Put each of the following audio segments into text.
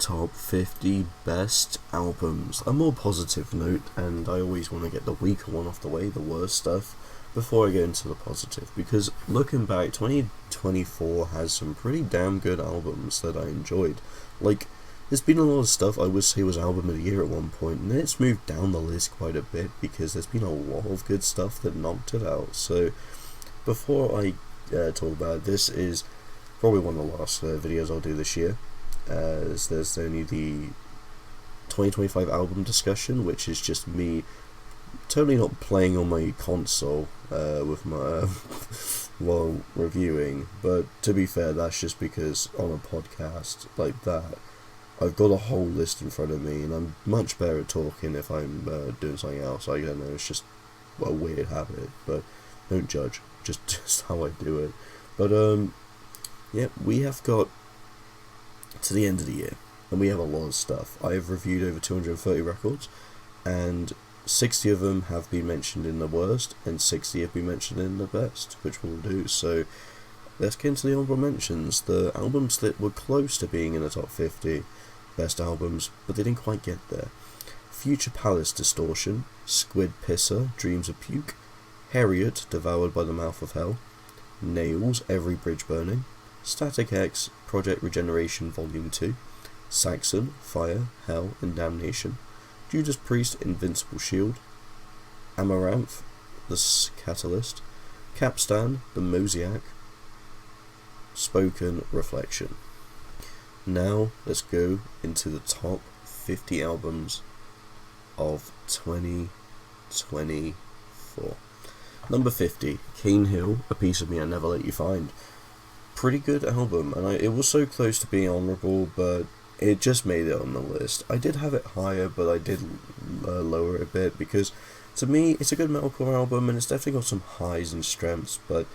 top 50 best albums. A more positive note, and I always want to get the weaker one off the way, the worst stuff, before I go into the positive, because looking back, 2024 has some pretty damn good albums that I enjoyed. Like, there's been a lot of stuff I would say was album of the year at one point, and then it's moved down the list quite a bit because there's been a lot of good stuff that knocked it out. So, before I talk about it, this is probably one of the last videos I'll do this year, as there's only the 2025 album discussion, which is just me totally not playing on my console with my while reviewing. But to be fair, that's just because on a podcast like that, I've got a whole list in front of me, and I'm much better at talking if I'm doing something else. I don't know, it's just a weird habit, but don't judge, just how I do it. But yeah, we have got to the end of the year, and we have a lot of stuff. I have reviewed over 230 records, and 60 of them have been mentioned in the worst, and 60 have been mentioned in the best, which we'll do. So let's get into the honorable mentions, the albums that were close to being in the top 50 best albums, but they didn't quite get there. Future Palace Distortion, Squid Pisser, Dreams of Puke, Harriet, Devoured by the Mouth of Hell, Nails, Every Bridge Burning, Static X, Project Regeneration Volume 2, Saxon, Fire, Hell and Damnation, Judas Priest, Invincible Shield, Amaranth, The Catalyst, Capstan, The Mosaic, Spoken Reflection. Now let's go into the top 50 albums of 2024. Number 50, Cane Hill, A Piece of Me I Never Let You Find. Pretty good album, and it was so close to being honourable, but it just made it on the list. I did have it higher, but I did lower it a bit, because to me it's a good metalcore album, and it's definitely got some highs and strengths, but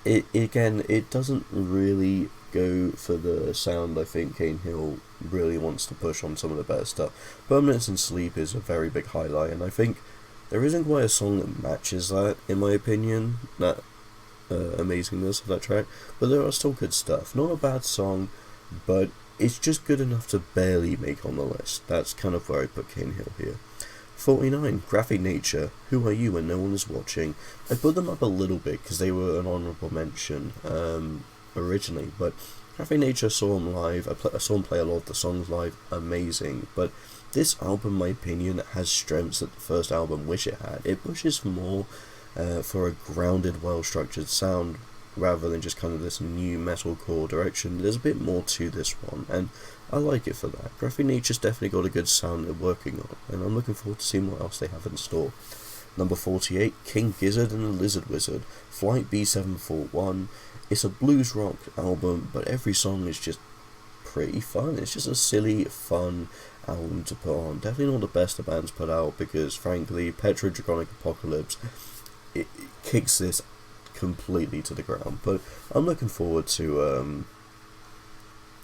it doesn't really go for the sound I think Cane Hill really wants to push on some of the better stuff. Permanence and Sleep is a very big highlight, and I think there isn't quite a song that matches that, in my opinion, that amazingness of that track, but there are still good stuff. Not a bad song, but it's just good enough to barely make on the list. That's kind of where I put Cane Hill here. 49, Graphic Nature, Who Are You When No One Is Watching. I put them up a little bit because they were an honourable mention originally, but Graphic Nature, saw them live. I saw them play a lot of the songs live, amazing, but this album, in my opinion, has strengths that the first album wish it had. It pushes more for a grounded, well-structured sound, rather than just kind of this new metalcore direction. There's a bit more to this one, and I like it for that. Graphic Nature's definitely got a good sound they're working on, and I'm looking forward to seeing what else they have in store. Number 48, King Gizzard and the Lizard Wizard, Flight B741. It's a blues rock album, but every song is just pretty fun. It's just a silly, fun album to put on. Definitely not the best the band's put out, because frankly, Petrodragonic Apocalypse, it kicks this completely to the ground. But I'm looking forward to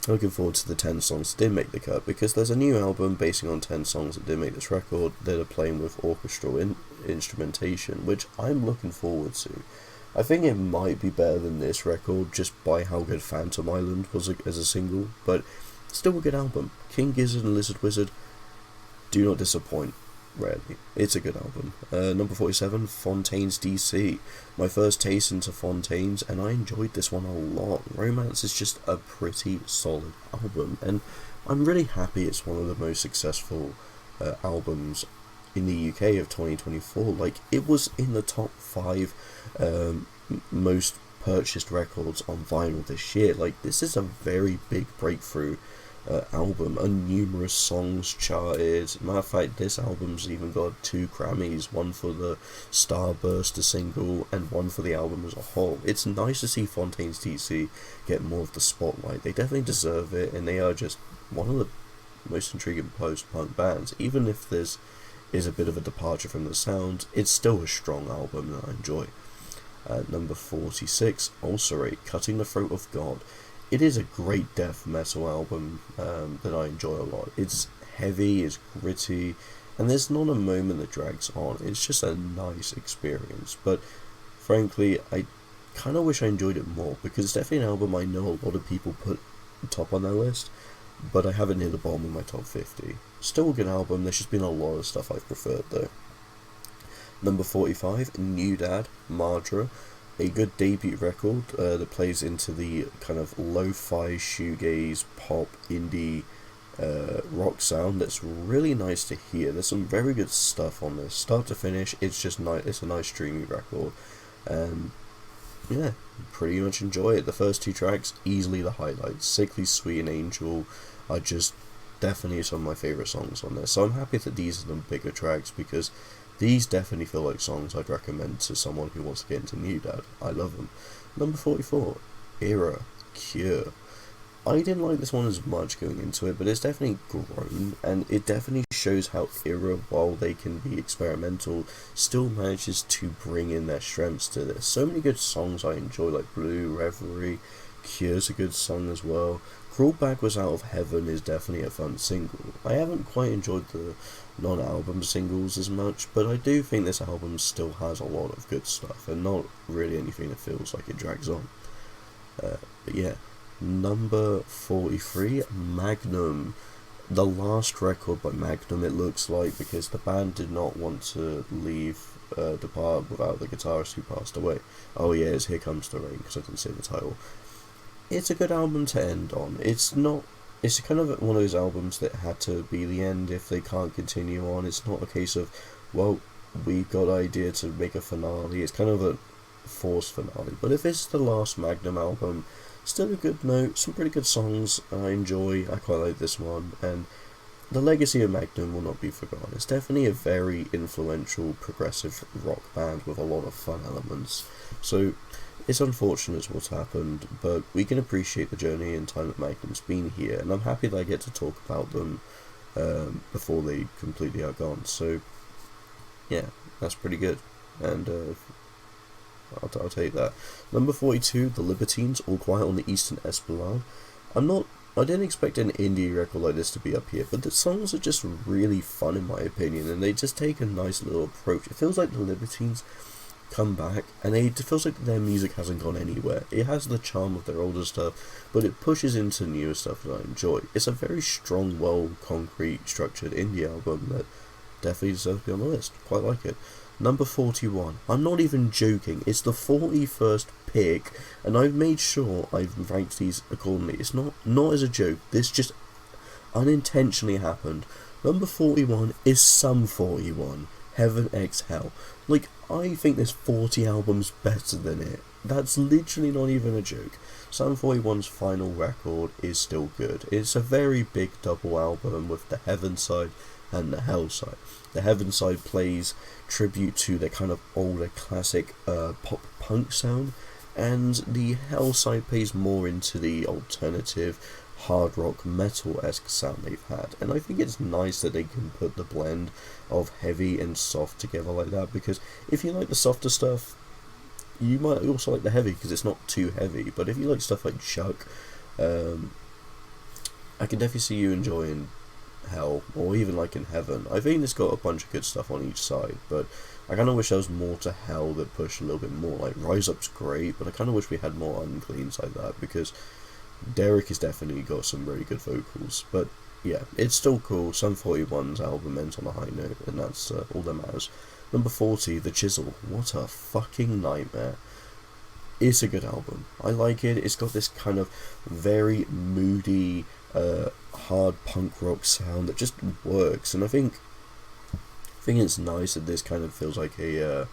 the 10 songs that did make the cut, because there's a new album basing on 10 songs that did make this record that are playing with orchestral instrumentation, which I'm looking forward to. I think it might be better than this record just by how good Phantom Island was as a single, but still a good album. King Gizzard and Lizard Wizard do not disappoint, rarely. It's a good album. Number 47, Fontaines DC. My first taste into Fontaines, and I enjoyed this one a lot. Romance is just a pretty solid album, and I'm really happy it's one of the most successful albums in the UK of 2024. Like, it was in the top 5 most purchased records on vinyl this year. Like, this is a very big breakthrough album, and numerous songs charted. Matter of fact, this album's even got 2 Grammys, one for the Starburst single and one for the album as a whole. It's nice to see Fontaines DC get more of the spotlight. They definitely deserve it, and they are just one of the most intriguing post-punk bands. Even if this is a bit of a departure from the sound, it's still a strong album that I enjoy. Number 46, Ulcerate, Cutting the Throat of God. It is a great death metal album that I enjoy a lot. It's heavy, it's gritty, and there's not a moment that drags on. It's just a nice experience, but frankly, I kind of wish I enjoyed it more, because it's definitely an album I know a lot of people put top on their list, but I have it near the bottom of my top 50. Still a good album, there's just been a lot of stuff I've preferred though. Number 45, New Dad, Mardra. A good debut record that plays into the kind of lo-fi, shoegaze, pop, indie rock sound that's really nice to hear. There's some very good stuff on this. Start to finish, it's just nice. It's a nice dreamy record. Yeah, pretty much enjoy it. The first two tracks, easily the highlights. Sickly Sweet and Angel are just definitely some of my favourite songs on this. So I'm happy that these are the bigger tracks because these definitely feel like songs I'd recommend to someone who wants to get into New Dad. I love them. Number 44, Era, Cure. I didn't like this one as much going into it, but it's definitely grown, and it definitely shows how Era, while they can be experimental, still manages to bring in their strengths to this. So many good songs I enjoy, like Blue, Reverie, Cure's a good song as well. Crawl Backwards Out of Heaven is definitely a fun single. I haven't quite enjoyed the non-album singles as much, but I do think this album still has a lot of good stuff, and not really anything that feels like it drags on. But yeah. Number 43, Magnum. The last record by Magnum, it looks like, because the band did not want to depart without the guitarist who passed away. Oh yeah, it's Here Comes the Rain, because I didn't say the title. It's a good album to end on. It's kind of one of those albums that had to be the end if they can't continue on. It's not a case of, well, we got an idea to make a finale. It's kind of a forced finale. But if it's the last Magnum album, still a good note, some pretty good songs I enjoy. I quite like this one, and the legacy of Magnum will not be forgotten. It's definitely a very influential progressive rock band with a lot of fun elements. So it's unfortunate what's happened, but we can appreciate the journey and time that Magnum's been here, and I'm happy that I get to talk about them before they completely are gone. So yeah, that's pretty good, and I'll take that. Number 42, The Libertines, All Quiet on the Eastern Esplanade. I didn't expect an indie record like this to be up here, but the songs are just really fun in my opinion, and they just take a nice little approach. It feels like The Libertines come back, and it feels like their music hasn't gone anywhere. It has the charm of their older stuff, but it pushes into newer stuff that I enjoy. It's a very strong, concrete, structured indie album that definitely deserves to be on the list. Quite like it. Number 41. I'm not even joking. It's the 41st pick, and I've made sure I've ranked these accordingly. It's not as a joke. This just unintentionally happened. Number 41 is Sum 41. Heaven X Hell. Like, I think there's 40 albums better than it. That's literally not even a joke. Sum 41's final record is still good. It's a very big double album with the Heaven side and the Hell side. The Heaven side plays tribute to their kind of older classic pop punk sound, and the Hell side plays more into the alternative hard rock metal-esque sound they've had. And I think it's nice that they can put the blend of heavy and soft together like that, because if you like the softer stuff, you might also like the heavy because it's not too heavy. But if you like stuff like Chuck, I can definitely see you enjoying Hell, or even like in Heaven. I think it's got a bunch of good stuff on each side, but I kind of wish there was more to Hell that pushed a little bit more. Like Rise Up's great, but I kind of wish we had more uncleans like that, because Derek has definitely got some very good vocals. But yeah, it's still cool. Sum 41's album ends on a high note, and that's all that matters. Number 40, The Chisel. What a fucking nightmare. It's a good album. I like it. It's got this kind of very moody, hard punk rock sound that just works, and I think it's nice that this kind of feels like I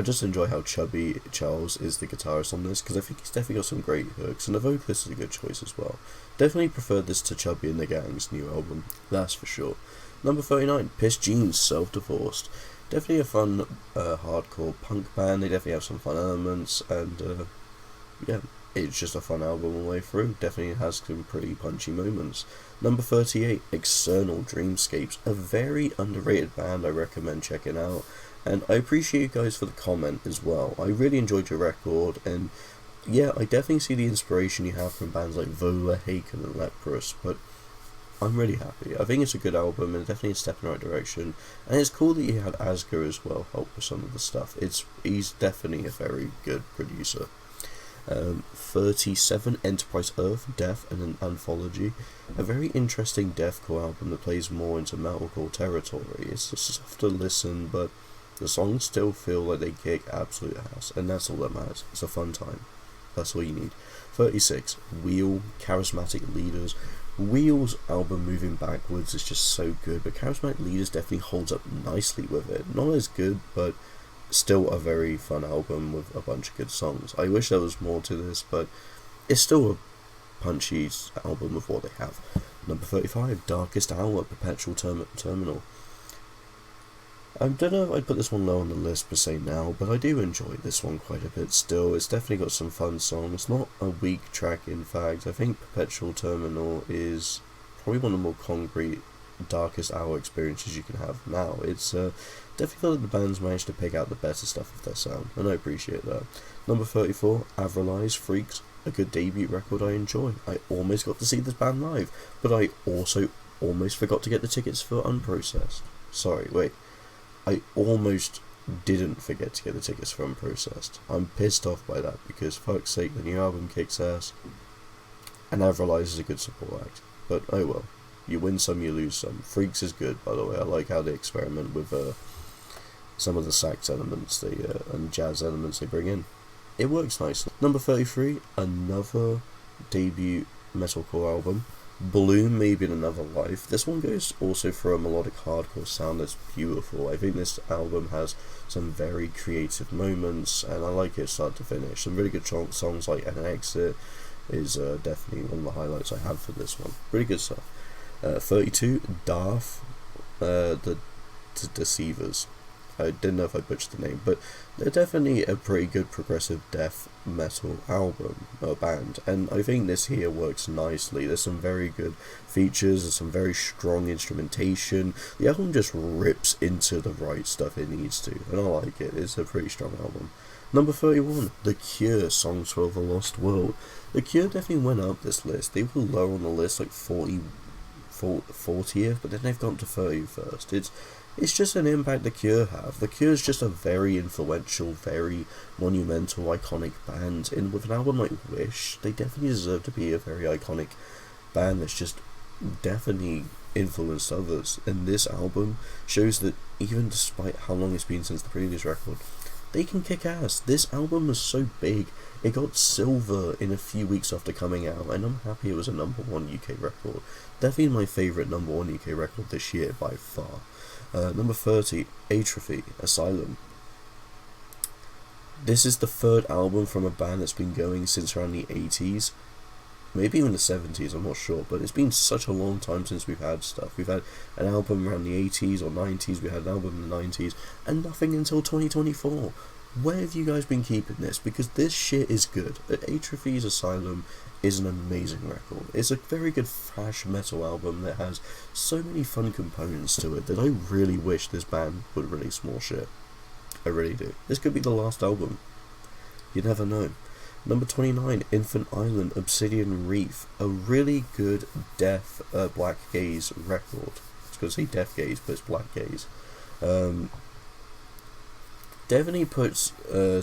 just enjoy how chubby Charles is the guitarist on this, because I think he's definitely got some great hooks, and the vocalist is a good choice as well. Definitely preferred this to Chubby and the Gang's new album, that's for sure. Number 39, Piss Jeans, Self-Divorced. Definitely a fun hardcore punk band. They definitely have some fun elements, and yeah, it's just a fun album all the way through. Definitely has some pretty punchy moments. Number 38, External Dreamscapes. A very underrated band I recommend checking out. And I appreciate you guys for the comment as well. I really enjoyed your record, and yeah, I definitely see the inspiration you have from bands like Vola, Haken and Leprous, but I'm really happy. I think it's a good album and definitely a step in the right direction. And it's cool that you had Asger as well help with some of the stuff. He's definitely a very good producer. 37, Enterprise Earth, Death and an Anthology. A very interesting deathcore album that plays more into metalcore territory. It's just soft to listen, but the songs still feel like they kick absolute ass, and that's all that matters. It's a fun time. That's all you need. 36, Wheel, Charismatic Leaders. Wheel's album Moving Backwards is just so good, but Charismatic Leaders definitely holds up nicely with it. Not as good, but still a very fun album with a bunch of good songs. I wish there was more to this, but it's still a punchy album with what they have. Number 35, Darkest Hour, Perpetual Terminal. I don't know if I'd put this one low on the list per se now, but I do enjoy this one quite a bit still. It's definitely got some fun songs, not a weak track in fact. I think Perpetual Terminal is probably one of the more concrete Darkest Hour experiences you can have now. It's definitely feel like the band's managed to pick out the better stuff of their sound, and I appreciate that. Number 34, Avrilize Freaks, a good debut record I enjoy. I almost got to see this band live, but I also almost forgot to get the tickets for Unprocessed. Sorry, wait. I almost didn't forget to get the tickets for Unprocessed. I'm pissed off by that because, fuck's sake, the new album kicks ass, and Avrilize is a good support act. But oh well, you win some, you lose some. Freaks is good, by the way. I like how they experiment with some of the sax elements and jazz elements they bring in. It works nicely. Number 33, another debut metalcore album. Bloom Maybe in Another Life. This one goes also for a melodic hardcore sound that's beautiful. I think this album has some very creative moments, and I like it start to finish. Some really good songs like An Exit is definitely one of the highlights I have for this one. Really good stuff. 32, Darth, the Deceivers. I didn't know if I butchered the name, but they're definitely a pretty good progressive death metal album, or band, and I think this here works nicely. There's some very good features, there's some very strong instrumentation. The album just rips into the right stuff it needs to, and I like it. It's a pretty strong album. Number 31, The Cure, Songs for the Lost World. The Cure definitely went up this list. They were low on the list, like 40th, but then they've gone to 31st. It's just an impact The Cure have. The Cure is just a very influential, very monumental, iconic band, and with an album like Wish, they definitely deserve to be a very iconic band that's just definitely influenced others, and this album shows that even despite how long it's been since the previous record, they can kick ass. This album was so big, it got silver in a few weeks after coming out, and I'm happy it was a number 1 UK record. Definitely my favourite number 1 UK record this year by far. Number 30, Atrophy, Asylum. This is the third album from a band that's been going since around the 80s, maybe even the 70s, I'm not sure, but it's been such a long time since we've had stuff. We've had an album around the 80s or 90s, we had an album in the 90s, and nothing until 2024. Where have you guys been keeping this? Because this shit is good. Atrophy's Asylum is an amazing record. It's a very good thrash metal album that has so many fun components to it that I really wish this band would release more shit. I really do. This could be the last album. You never know. Number 29, Infant Island, Obsidian Reef. A really good death black gaze record. I was going to say death gaze, but it's black gaze. Definitely puts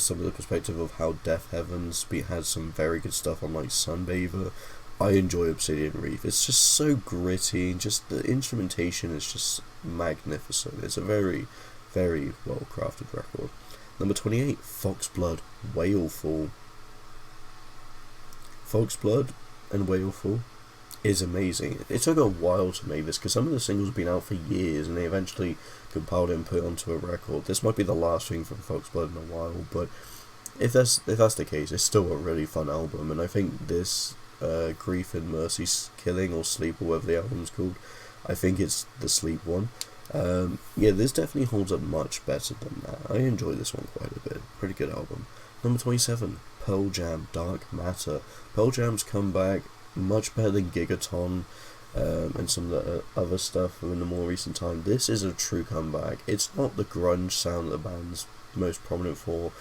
some of the perspective of how Death Heavens has some very good stuff on, like Sunbather. I enjoy Obsidian Reef. It's just so gritty, and just the instrumentation is just magnificent. It's a very, very well crafted record. Number 28, Foxblood, Whalefall. Foxblood and Whalefall is amazing. It took a while to make this because some of the singles have been out for years, and they eventually compiled it and put it onto a record. This might be the last thing from Foxblood in a while, but if that's the case, it's still a really fun album. And I think this Grief and Mercy Killing or Sleep, or whatever the album's called, I think it's the Sleep one. Yeah, this definitely holds up much better than that. I enjoy this one quite a bit. Pretty good album. Number 27, Pearl Jam, Dark Matter. Pearl Jam's comeback, much better than Gigaton and some of the other stuff in the more recent time. This is a true comeback. It's not the grunge sound that the band's most prominent for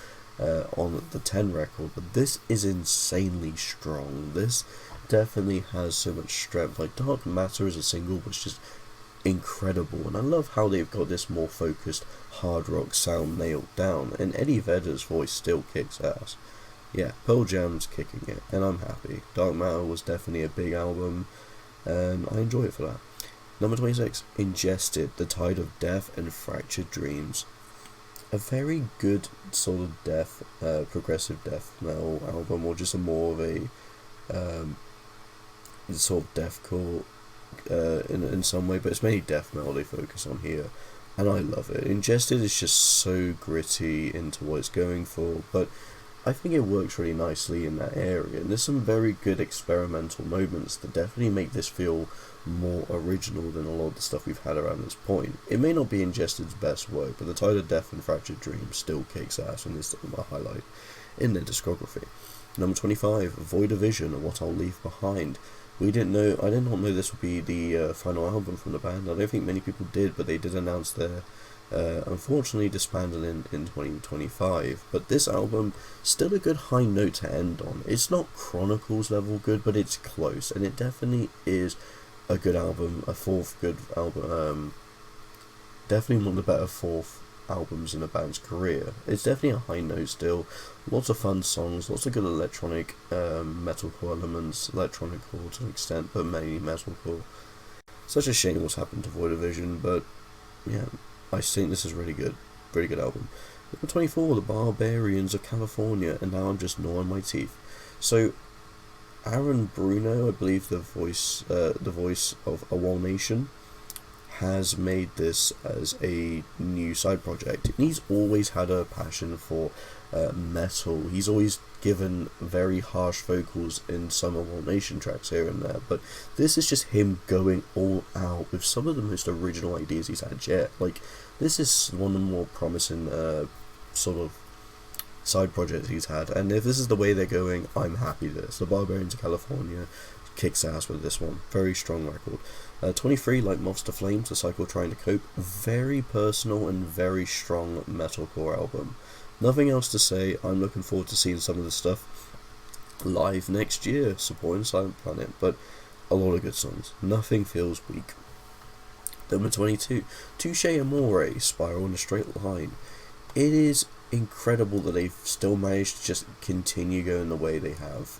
on the 10 record, but this is insanely strong. This definitely has so much strength. Like, Dark Matter as a single was just incredible, and I love how they've got this more focused hard rock sound nailed down, and Eddie Vedder's voice still kicks ass. yeah, Pearl Jam's kicking it, and I'm happy. Dark Matter was definitely a big album, and I enjoy it for that. Number 26, Ingested, The Tide of Death and Fractured Dreams. A very good sort of progressive death metal album, or just a more of a sort of deathcore in some way, but it's mainly death metal they focus on here, and I love it. Ingested is just so gritty into what it's going for, but I think it works really nicely in that area, and there's some very good experimental moments that definitely make this feel more original than a lot of the stuff we've had around this point. It may not be Ingested's best work, but The Tide of Death and Fractured Dreams still kicks ass, and is my highlight in their discography. Number 25, Void of Vision and What I'll Leave Behind. I did not know this would be the final album from the band. I don't think many people did, but they did announce their unfortunately disbanded in 2025. But this album, still a good high note to end on. It's not Chronicles level good, but it's close, and it definitely is a good album, a fourth good album. Definitely one of the better fourth albums in the band's career. It's definitely a high note still. Lots of fun songs, lots of good electronic metalcore elements, electronic-core to an extent, but mainly metalcore. Such a shame what's happened to Void of Vision, but yeah, I think this is really good album. Number 24, The Barbarians of California, and Now I'm Just Gnawing My Teeth. So, Aaron Bruno, I believe the voice of A Wall Nation, has made this as a new side project. And he's always had a passion for metal. He's always given very harsh vocals in some of Wall Nation tracks here and there, but this is just him going all out with some of the most original ideas he's had yet. Like, this is one of the more promising sort of side projects he's had, and if this is the way they're going, I'm happy with this. The Barbarians of California kicks ass with this one. Very strong record. 23, Like Moths to Flames, The Cycle Trying to Cope. Very personal and very strong metalcore album. Nothing else to say. I'm looking forward to seeing some of the stuff live next year, supporting Silent Planet, but a lot of good songs. Nothing feels weak. Number 22, Touche Amore, Spiral in a Straight Line. It is incredible that they've still managed to just continue going the way they have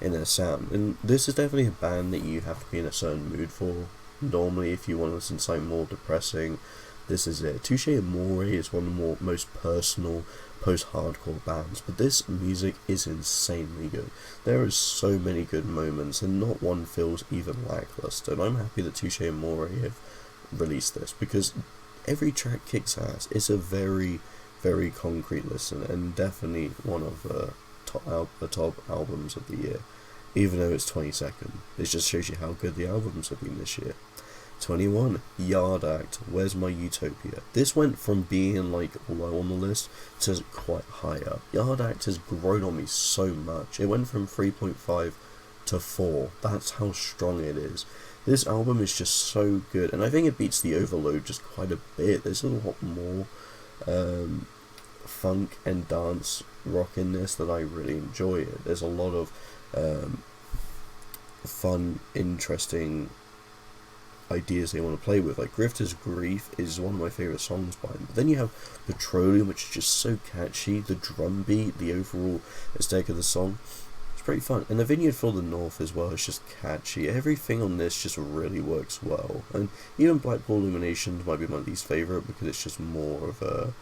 in their sound, and this is definitely a band that you have to be in a certain mood for. Normally, if you want to listen to something more depressing, this is it. Touche Amore is one of the most personal post-hardcore bands, but this music is insanely good. There are so many good moments, and not one feels even lackluster, and I'm happy that Touche Amore have released this, because every track kicks ass. It's a very, very concrete listen, and definitely one of the top albums of the year, even though it's 22nd. It just shows you how good the albums have been this year. 21, Yard Act, Where's My Utopia. This went from being like low on the list to quite high up. Yard Act has grown on me so much. It went from 3.5 to 4. That's how strong it is. This album is just so good, and I think it beats the Overload just quite a bit. There's a lot more funk and dance rock in this that I really enjoy it. There's a lot of fun, interesting ideas they want to play with. Like Grifter's Grief is one of my favourite songs by them. But then you have Petroleum, which is just so catchy. The drum beat, the overall aesthetic of the song, it's pretty fun. And the Vineyard for the North as well is just catchy. Everything on this just really works well. And even Blackpool Illuminations might be my least favourite, because it's just more of a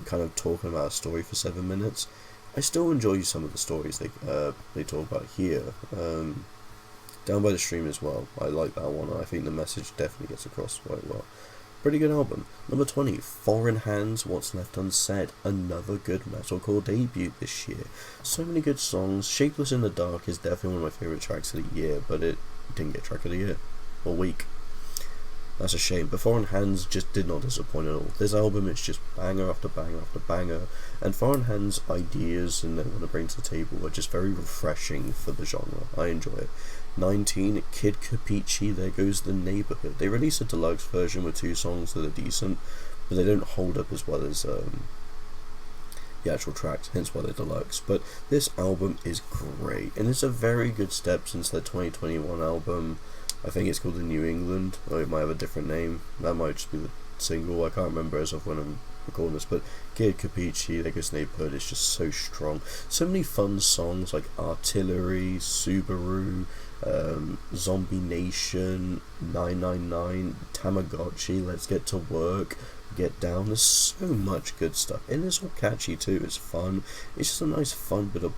kind of talking about a story for 7 minutes. I still enjoy some of the stories they talk about here. Down by the Stream as well. I like that one. I think the message definitely gets across quite well. Pretty good album. Number 20, Foreign Hands, What's Left Unsaid. Another good metalcore debut this year. So many good songs. Shapeless in the Dark is definitely one of my favourite tracks of the year, but it didn't get track of the year. Or week. That's a shame, but Foreign Hands just did not disappoint at all. This album is just banger after banger after banger, and Foreign Hands' ideas and they want to bring to the table are just very refreshing for the genre. I enjoy it. 19, Kid Capici, There Goes the Neighborhood. They released a deluxe version with 2 songs that are decent, but they don't hold up as well as the actual tracks, hence why they're deluxe. But this album is great, and it's a very good step since their 2021 album. I think it's called The New England, or it might have a different name. That might just be the single. I can't remember as of when I'm recording this, but Kid Capici, Lego Snape Hood is just so strong. So many fun songs like Artillery, Subaru, Zombie Nation, 999, Tamagotchi, Let's Get to Work, Get Down. There's so much good stuff, and it's all catchy too. It's fun. It's just a nice fun bit of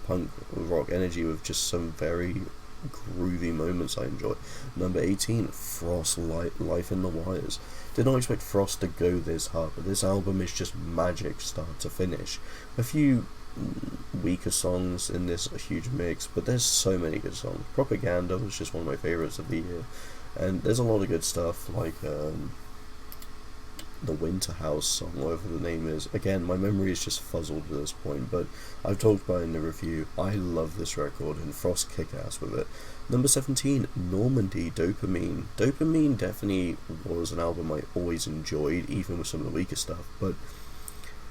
punk rock energy with just some very groovy moments I enjoy. Number 18, Frost, Life in the Wires. Did not expect Frost to go this hard, but this album is just magic start to finish. A few weaker songs in this huge mix, but there's so many good songs. Propaganda was just one of my favourites of the year, and there's a lot of good stuff like the Winter House song, whatever the name is. Again, my memory is just fuzzled at this point, but I've talked about it in the review. I love this record, and Frost kick ass with it. Number 17, Normandy, Dopamine. Dopamine definitely was an album I always enjoyed, even with some of the weaker stuff, but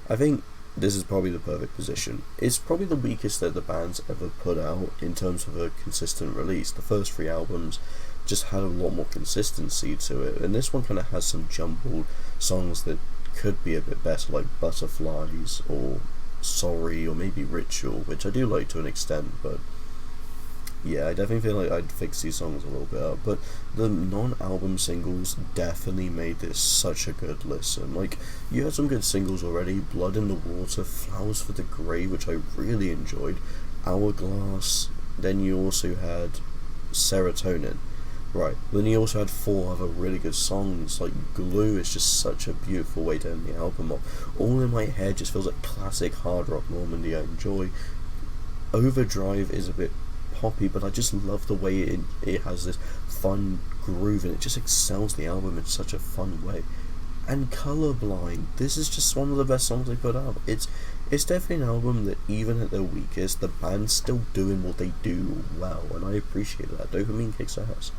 I think this is probably the perfect position. It's probably the weakest that the band's ever put out in terms of a consistent release. The first 3 albums just had a lot more consistency to it, and this one kind of has some jumbled songs that could be a bit better, like Butterflies or Sorry or maybe Ritual, which I do like to an extent, but yeah, I definitely feel like I'd fix these songs a little bit up. But the non-album singles definitely made this such a good listen. Like, you had some good singles already: Blood in the Water, Flowers for the Grey, which I really enjoyed, Hourglass, then you also had Serotonin. Right, then you also had 4 other really good songs, like Glue is just such a beautiful way to end the album off. All in My Head just feels like classic hard rock Normandy I enjoy. Overdrive is a bit poppy, but I just love the way it has this fun groove, and it just excels the album in such a fun way. And Colorblind, this is just one of the best songs they put out. It's definitely an album that even at their weakest, the band's still doing what they do well, and I appreciate that. Dopamine kicks ass.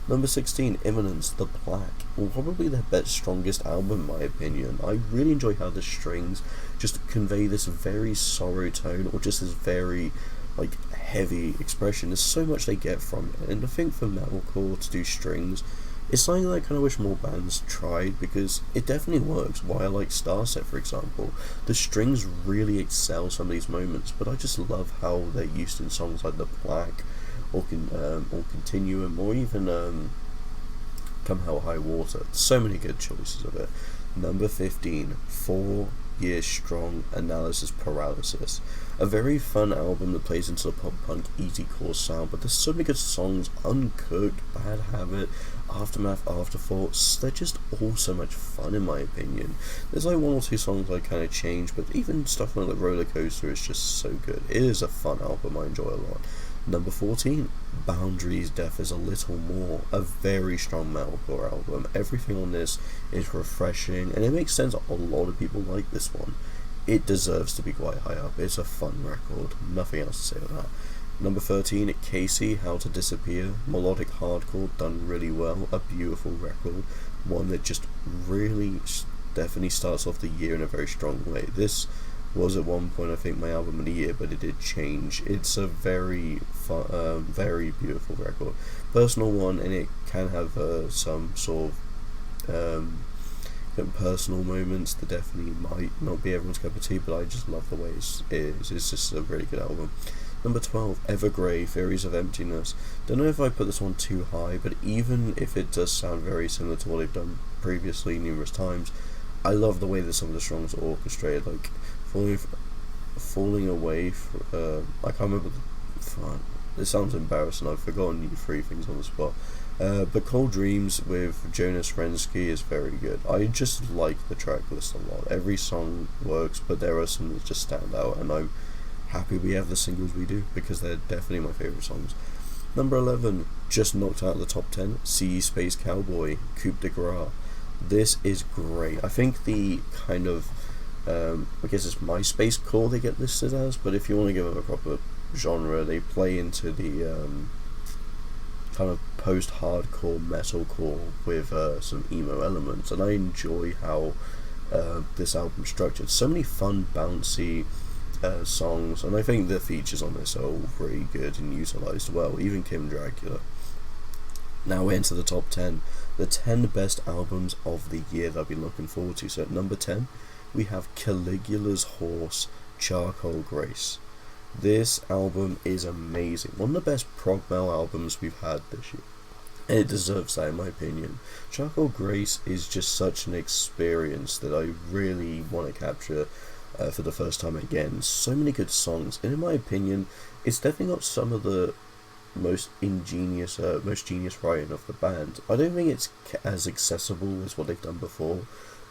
Number 16, Imminence, The Plaque. Well, probably their best, strongest album in my opinion. I really enjoy how the strings just convey this very sorrow tone, or just this very like heavy expression. There's so much they get from it, and I think for metalcore to do strings, it's something that I kind of wish more bands tried, because it definitely works. Why I like Starset, for example, the strings really excel some of these moments, but I just love how they're used in songs like The Plaque, or Continuum, or even Come Hell High Water. So many good choices of it. Number 15, 4 Years Strong, Analysis Paralysis. A very fun album that plays into the pop-punk easy-core sound, but there's so many good songs: Uncooked, Bad Habit, Aftermath, Afterthoughts. They're just all so much fun in my opinion. There's like 1 or 2 songs I kind of change, but even stuff like Roller Coaster is just so good. It is a fun album I enjoy a lot. Number 14, Boundaries, Death is a Little More. A very strong metalcore album. Everything on this is refreshing, and it makes sense a lot of people like this one. It deserves to be quite high up. It's a fun record. Nothing else to say about that. Number 13, Casey, How to Disappear. Melodic hardcore, done really well. A beautiful record. One that just really definitely starts off the year in a very strong way. This was at one point I think my album of the year, but it did change. It's a very fun, very beautiful record. Personal one, and it can have some sort of personal moments that definitely might not be everyone's cup of tea, but I just love the way it is. It's just a really good album. Number 12, Evergrey, Theories of Emptiness. Don't know if I put this one too high, but even if it does sound very similar to what they've done previously numerous times, I love the way that some of the songs are orchestrated, like Falling Away. I can't remember it sounds embarrassing, I've forgotten 3 things on the spot. But Cold Dreams with Jonas Rensky is very good. I just like the track list a lot. Every song works, but there are some that just stand out, and I'm happy we have the singles we do, because they're definitely my favourite songs. Number 11, just knocked out of the top 10, CE Space Cowboy, Coup de Grace. This is great. I think the kind of I guess it's MySpace core they get listed as, but if you want to give them a proper genre, they play into the kind of post-hardcore metalcore with some emo elements, and I enjoy how this album's structured. So many fun, bouncy songs, and I think the features on this are all very good and utilised well, even Kim Dracula. Now we're into the top 10, the 10 best albums of the year that I've been looking forward to. So at number 10, we have Caligula's Horse, Charcoal Grace. This album is amazing. One of the best prog metal albums we've had this year. And it deserves that, in my opinion. Charcoal Grace is just such an experience that I really want to capture for the first time again. So many good songs, and in my opinion, it's definitely not some of the most genius writing of the band. I don't think it's as accessible as what they've done before,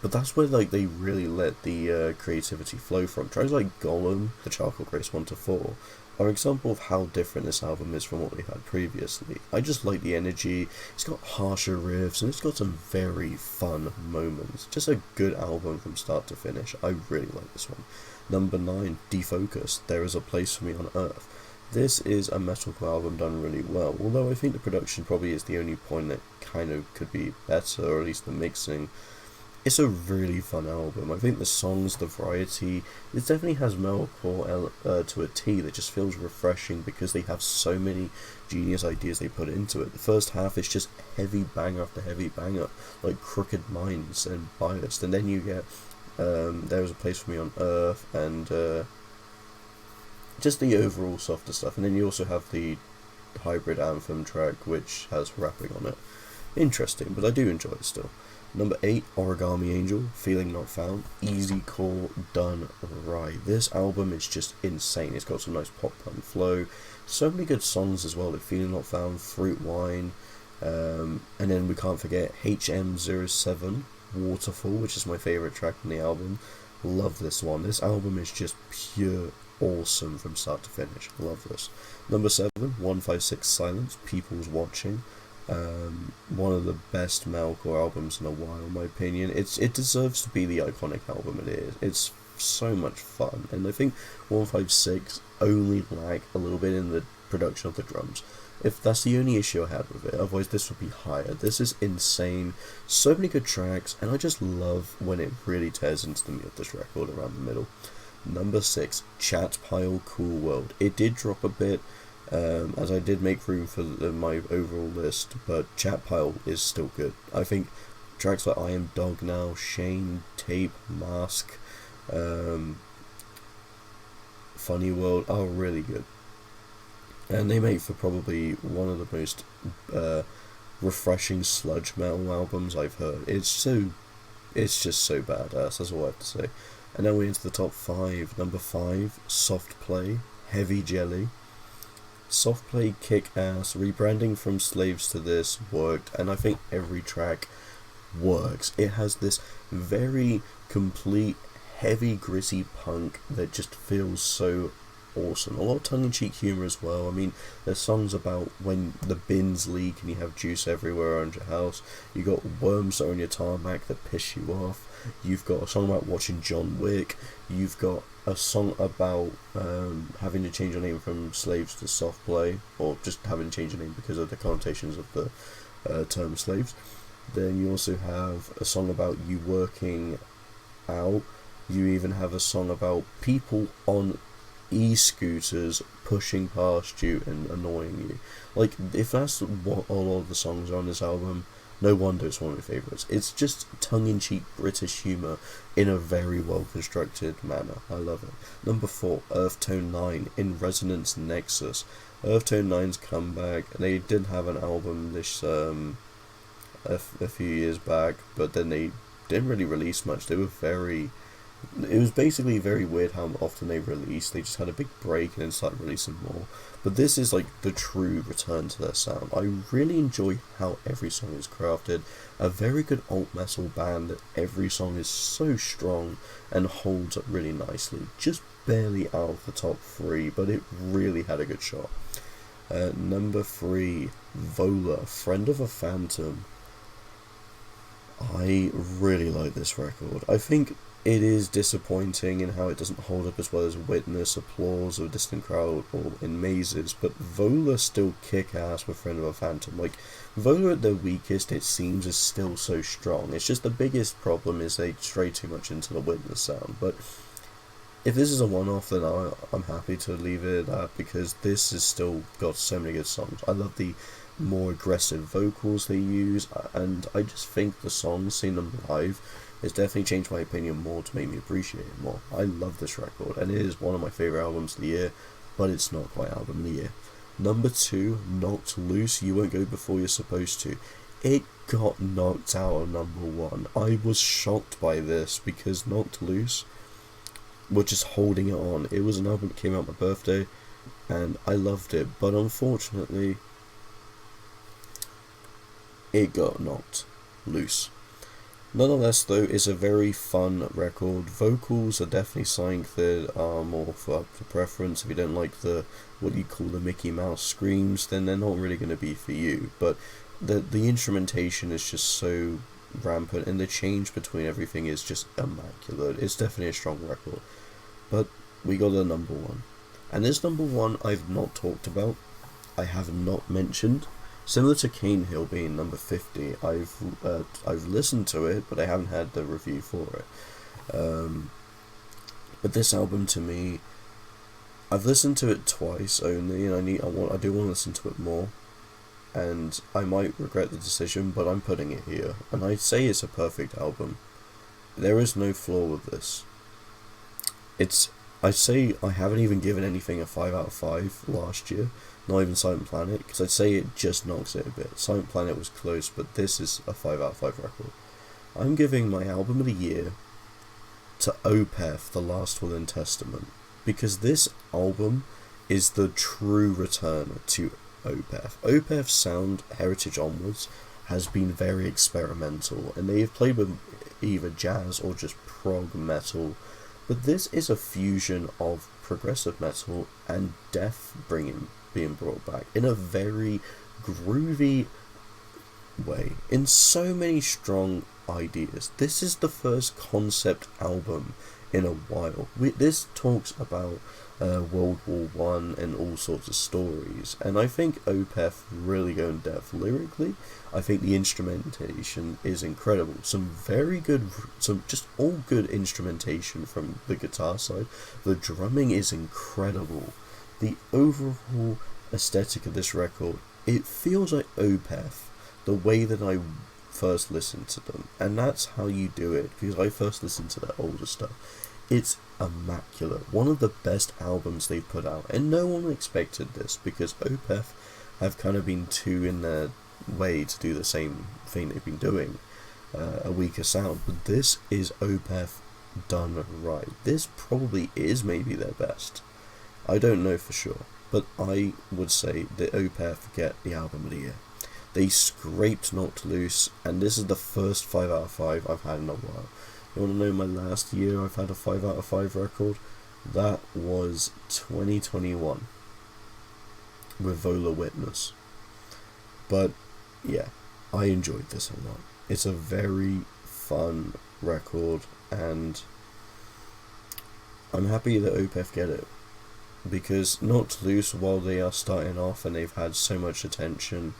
but that's where they really let the creativity flow from. Tracks like Golem, the Charcoal Grace 1 to 4, are an example of how different this album is from what we had previously. I just like the energy. It's got harsher riffs and it's got some very fun moments. Just a good album from start to finish. I really like this one. Number 9, Defocus, There Is a Place for Me on Earth. This is a metalcore album done really well, although I think the production probably is the only point that kind of could be better, or at least the mixing. It's a really fun album. I think the songs, the variety, it definitely has metalcore to a T that just feels refreshing because they have so many genius ideas they put into it. The first half is just heavy banger after heavy banger, like Crooked Minds and Biased, and then you get There Is a Place for Me on Earth, and just the overall softer stuff, and then you also have the Hybrid Anthem track, which has rapping on it. Interesting, but I do enjoy it still. Number 8, Origami Angel, Feeling Not Found, easy core, done right. This album is just insane. It's got some nice pop punk flow, so many good songs as well, like Feeling Not Found, Fruit Wine, and then we can't forget HM07, Waterfall, which is my favourite track on the album. Love this one. This album is just pure awesome from start to finish. Love this. Number 7, 156 Silence, People's Watching. One of the best metalcore albums in a while, in my opinion. It deserves to be the iconic album it is. It's so much fun, and I think 156 only lack a little bit in the production of the drums. If that's the only issue I had with it, otherwise this would be higher. This is insane. So many good tracks, and I just love when it really tears into the meat of this record around the middle. Number 6, Chat Pile, Cool World. It did drop a bit, as I did make room for my overall list, but Chat Pile is still good. I think tracks like I Am Dog Now, Shame, Tape, Mask, Funny World are really good. And they make for probably one of the most refreshing sludge metal albums I've heard. It's just so badass, that's all I have to say. And then we're into the top 5. Number 5, Soft Play, Heavy Jelly. Soft Play, kick ass. Rebranding from Slaves to this worked, and I think every track works. It has this very complete, heavy, gritty punk that just feels so awesome. A lot of tongue-in-cheek humour as well. I mean, there's songs about when the bins leak and you have juice everywhere around your house. You got worms that are on your tarmac that piss you off. You've got a song about watching John Wick. You've got a song about having to change your name from Slaves to Soft Play, or just having to change your name because of the connotations of the term slaves. Then you also have a song about you working out. You even have a song about people on e-scooters pushing past you and annoying you. Like, if that's what a lot of the songs are on this album, no wonder it's one of my favourites. It's just tongue-in-cheek British humour in a very well-constructed manner. I love it. Number 4, Earth Tone 9, In Resonance Nexus. Earth Tone 9's comeback. They did have an album this a few years back, but then they didn't really release much. It was basically very weird how often they released. They just had a big break and then started releasing more. But this is like the true return to their sound. I really enjoy how every song is crafted. A very good alt metal band that every song is so strong and holds up really nicely. Just barely out of the top 3, but it really had a good shot. Number 3, Vola, Friend of a Phantom. I really like this record. I think it is disappointing in how it doesn't hold up as well as Witness, Applause, or Distant Crowd, or In Mazes, but Vola still kick ass with Friend of a Phantom. Like, Vola at their weakest, it seems, is still so strong. It's just the biggest problem is they stray too much into the Witness sound, but if this is a one-off, then I'm happy to leave it at that, because this has still got so many good songs. I love the more aggressive vocals they use, and I just think the songs, seeing them live, has definitely changed my opinion more to make me appreciate it more. I love this record, and it is one of my favourite albums of the year, but it's not my album of the year. Number 2, Knocked Loose, You Won't Go Before You're Supposed To. It got knocked out of number 1. I was shocked by this, because Knocked Loose were just holding it on. It was an album that came out my birthday, and I loved it, but unfortunately, it got knocked loose. Nonetheless, though, it's a very fun record. Vocals are definitely something that are more for up to preference. If you don't like the what you call the Mickey Mouse screams, then they're not really going to be for you. But the instrumentation is just so rampant, and the change between everything is just immaculate. It's definitely a strong record. But we got a number 1. And this number 1 I've not talked about. I have not mentioned. Similar to Cane Hill being number 50, I've listened to it, but I haven't had the review for it. But this album, to me, I've listened to it twice only, and I do want to listen to it more. And I might regret the decision, but I'm putting it here. And I'd say it's a perfect album. There is no flaw with this. I'd say I haven't even given anything a 5 out of 5 last year. Not even Silent Planet, because I'd say it just knocks it a bit. Silent Planet was close, but this is a 5 out of 5 record. I'm giving my album of the year to Opeth, The Last Will and Testament, because this album is the true return to Opeth. Opeth's sound, heritage onwards, has been very experimental, and they have played with either jazz or just prog metal, but this is a fusion of progressive metal and death being brought back in a very groovy way, in so many strong ideas. This is the first concept album in a while. This talks about World War One and all sorts of stories, and I think Opeth really go in depth lyrically. I think the instrumentation is incredible. Some just all good instrumentation from the guitar side. The drumming is incredible. The overall aesthetic of this record, it feels like Opeth, the way that I first listened to them, and that's how you do it, because I first listened to their older stuff. It's immaculate, one of the best albums they've put out, and no one expected this, because Opeth have kind of been too in their way to do the same thing they've been doing, a weaker sound, but this is Opeth done right. This probably is maybe their best. I don't know for sure, but I would say that Opeth get the album of the year. They scraped Knocked Loose, and this is the first 5 out of 5 I've had in a while. You want to know my last year I've had a 5 out of 5 record? That was 2021 with Vola Witness. But yeah, I enjoyed this a lot. It's a very fun record, and I'm happy that Opeth get it, because Knocked Loose, while they are starting off and they've had so much attention,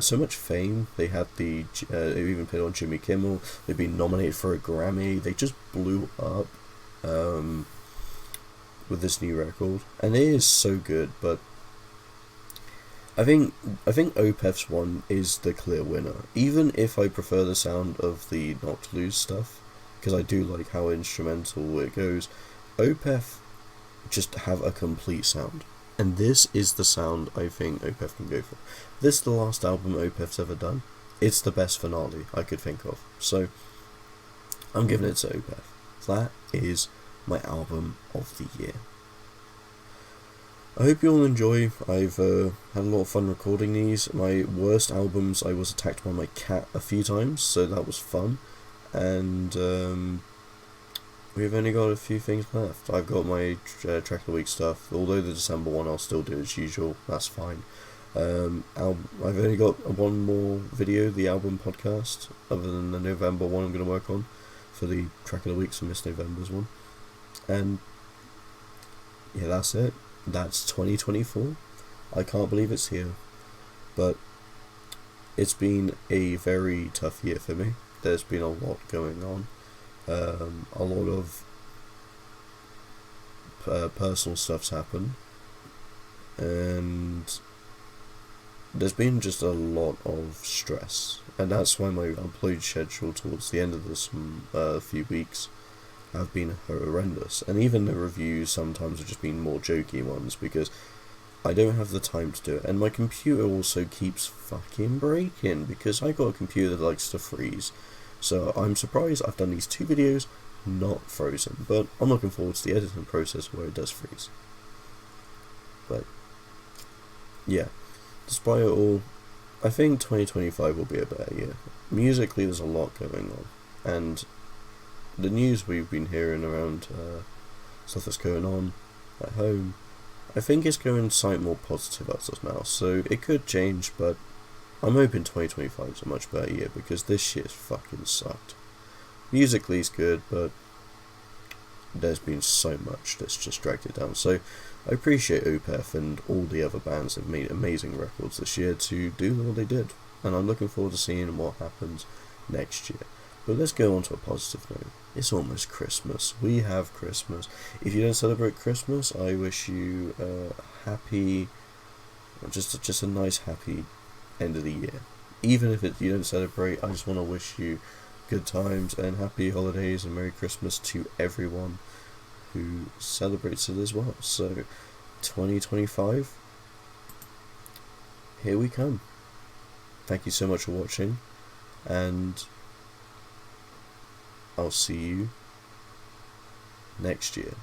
so much fame, they had they've even played on Jimmy Kimmel, they've been nominated for a Grammy, they just blew up with this new record, and it is so good. But I think Opeth's one is the clear winner, even if I prefer the sound of the Knocked Loose stuff, because I do like how instrumental it goes. Opeth just have a complete sound, and this is the sound I think Opeth can go for. This is the last album Opeth's ever done. It's the best finale I could think of, so I'm giving it to Opeth. That is my album of the year. I hope you all enjoy. I've had a lot of fun recording these. My worst albums, I was attacked by my cat a few times, so that was fun, and we've only got a few things left. I've got my track of the week stuff, although the December one I'll still do as usual, that's fine. I've only got one more video, the album podcast, other than the November one I'm going to work on for the track of the week, so Miss November's one. And yeah, that's it. That's 2024. I can't believe it's here, but it's been a very tough year for me. There's been a lot going on. A lot of personal stuff's happened, and there's been just a lot of stress, and that's why my upload schedule towards the end of this few weeks have been horrendous. And even the reviews sometimes have just been more jokey ones because I don't have the time to do it, and my computer also keeps fucking breaking because I got a computer that likes to freeze. So I'm surprised I've done these 2 videos not frozen, but I'm looking forward to the editing process where it does freeze. But yeah, despite it all, I think 2025 will be a better year. Musically, there's a lot going on, and the news we've been hearing around stuff that's going on at home, I think it's going to sound more positive as of now, so it could change, but I'm hoping 2025 is a much better year because this year's fucking sucked. Musically it's good, but there's been so much that's just dragged it down. So I appreciate Opeth and all the other bands that made amazing records this year to do what they did, and I'm looking forward to seeing what happens next year. But let's go on to a positive note. It's almost Christmas. We have Christmas. If you don't celebrate Christmas, I wish you a happy, just a nice happy end of the year. Even if you don't celebrate, I just want to wish you good times and happy holidays and Merry Christmas to everyone who celebrates it as well. So 2025, here we come. Thank you so much for watching, and I'll see you next year.